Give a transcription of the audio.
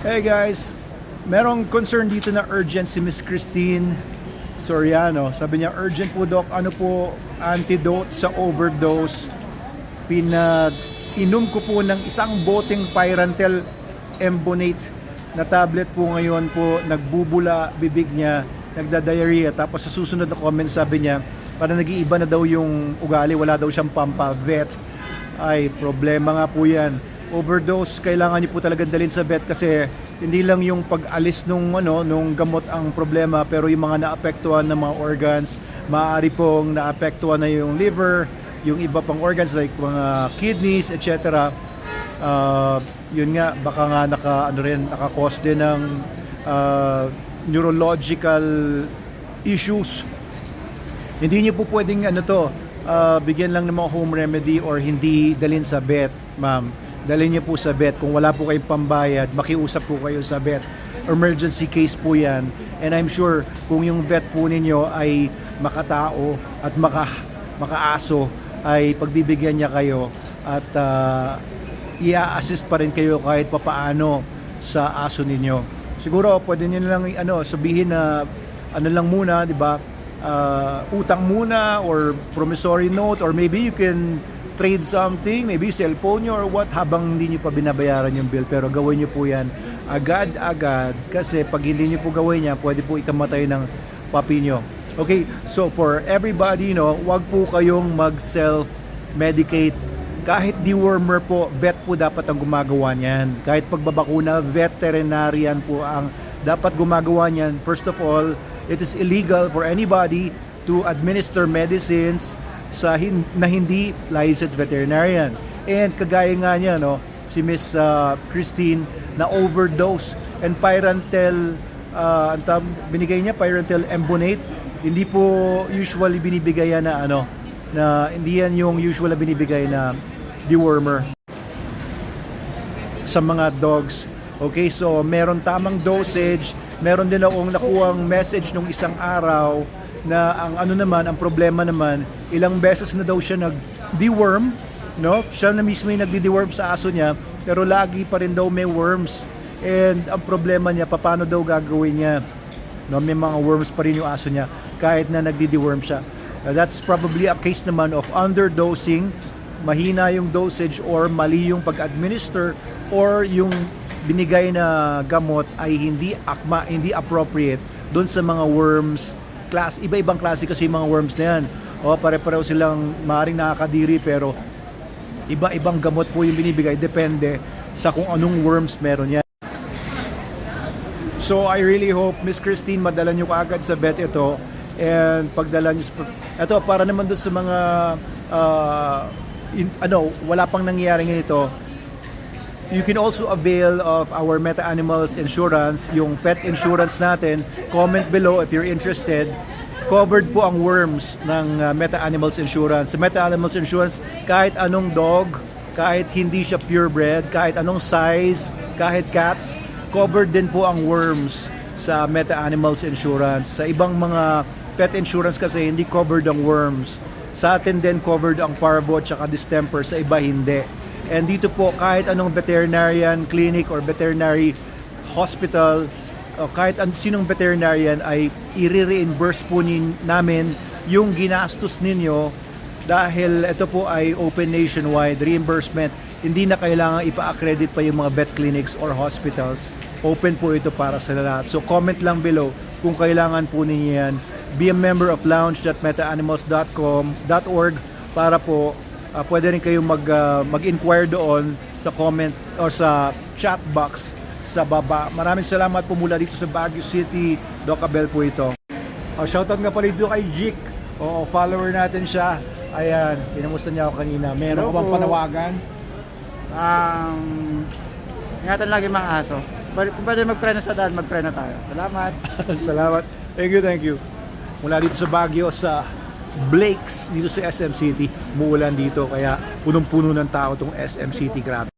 Hey guys, merong concern dito na urgent si Miss Christine Soriano. Sabi niya, urgent po doc, ano po antidote sa overdose? Pinag-inom ko po ng isang boteng Pyrantel Embonate na tablet po ngayon po, nagbubula bibig niya, nagda-diarrhea. Tapos sa susunod na comment sabi niya, para nag-iiba na daw yung ugali, wala daw siyang pampavet. Ay, problema nga po yan. Overdose, kailangan niyo po talaga dalhin sa vet kasi hindi lang yung pag-alis nung gamot ang problema, pero yung mga naapektuhan ng mga organs, maaari pong naapektuhan na yung liver, yung iba pang organs like mga kidneys, etc. Yun nga, baka nga naka-cause din ng neurological issues. Hindi niyo po pwedeng bigyan lang ng mga home remedy or hindi dalhin sa vet, ma'am. Dalhin niyo po sa vet. Kung wala po kayong pambayad, makiusap po kayo sa vet. Emergency case po yan. And I'm sure kung yung vet po ninyo ay makatao at makaaso, ay pagbibigyan niya kayo at i-assist pa rin kayo kahit papaano sa aso ninyo. Siguro pwede niyo lang sabihin na lang muna, di ba? Utang muna or promissory note, or maybe you can trade something, maybe cellphone nyo or what, habang hindi nyo pa binabayaran yung bill. Pero gawin nyo po yan agad-agad kasi pag hindi nyo po gawin yan, pwede po ikamatay ng papi nyo. Okay, so for everybody, wag po kayong mag-self-medicate. Kahit dewormer po, vet po dapat ang gumagawa niyan. Kahit pagbabakuna, veterinarian po ang dapat gumagawa niyan. First of all, it is illegal for anybody to administer medicines na hindi licensed veterinarian. And kagaya nga niya, si Miss Christine na overdose and Pyrantel, binigay niya Pyrantel Embonate. Hindi po usually binibigay yan na hindi yan yung usual na binibigay na dewormer sa mga dogs. Okay, so meron tamang dosage. Meron din akong nakuhang message nung isang araw na ang problema naman, ilang beses na daw siya nag-deworm, siya na mismo yung nagdi-deworm sa aso niya, pero lagi pa rin daw may worms. And ang problema niya, paano daw gagawin niya? May mga worms pa rin yung aso niya kahit na nagdi-deworm siya. That's probably a case naman of underdosing, mahina yung dosage or mali yung pag-administer, or yung binigay na gamot ay hindi akma, hindi appropriate doon sa mga worms class. Iba-ibang klase kasi mga worms na yan. Pare-pareho silang maaaring nakakadiri, pero iba-ibang gamot po yung binibigay. Depende sa kung anong worms meron yan. So I really hope, Miss Christine, madala nyo kaagad sa vet ito. And pagdala nyo, ito para naman doon sa mga wala pang nangyayari ganito. You can also avail of our Meta Animals Insurance, yung pet insurance natin. Comment below if you're interested. Covered po ang worms ng Meta Animals Insurance. Sa Meta Animals Insurance, kahit anong dog, kahit hindi siya purebred, kahit anong size, kahit cats, covered din po ang worms sa Meta Animals Insurance. Sa ibang mga pet insurance kasi hindi covered ang worms. Sa atin din covered ang parvo at saka distemper, sa iba hindi. And dito po, kahit anong veterinarian clinic or veterinary hospital, kahit sinong veterinarian, ay i-reimburse po namin yung ginastos ninyo dahil ito po ay open nationwide reimbursement. Hindi na kailangan ipa-accredit pa yung mga vet clinics or hospitals. Open po ito para sa lahat. So comment lang below kung kailangan po ninyo yan. Be a member of lounge.metaanimals.org para po pwede rin kayong mag-inquire doon sa comment o sa chat box sa baba. Maraming salamat po mula dito sa Baguio City. Doc Abel po ito. Shoutout nga pala dito kay Jik. Follower natin siya. Ayan, kinamusta niya ako kanina. Meron ko bang panawagan? Ingatan lagi mga aso. Kung pwede magpreno sa daan, magpreno tayo. Salamat. Salamat. Thank you. Mula dito sa Baguio, sa Blake's, dito sa SM City. Muulan dito, kaya punong-puno ng tao itong SM City. Grabe.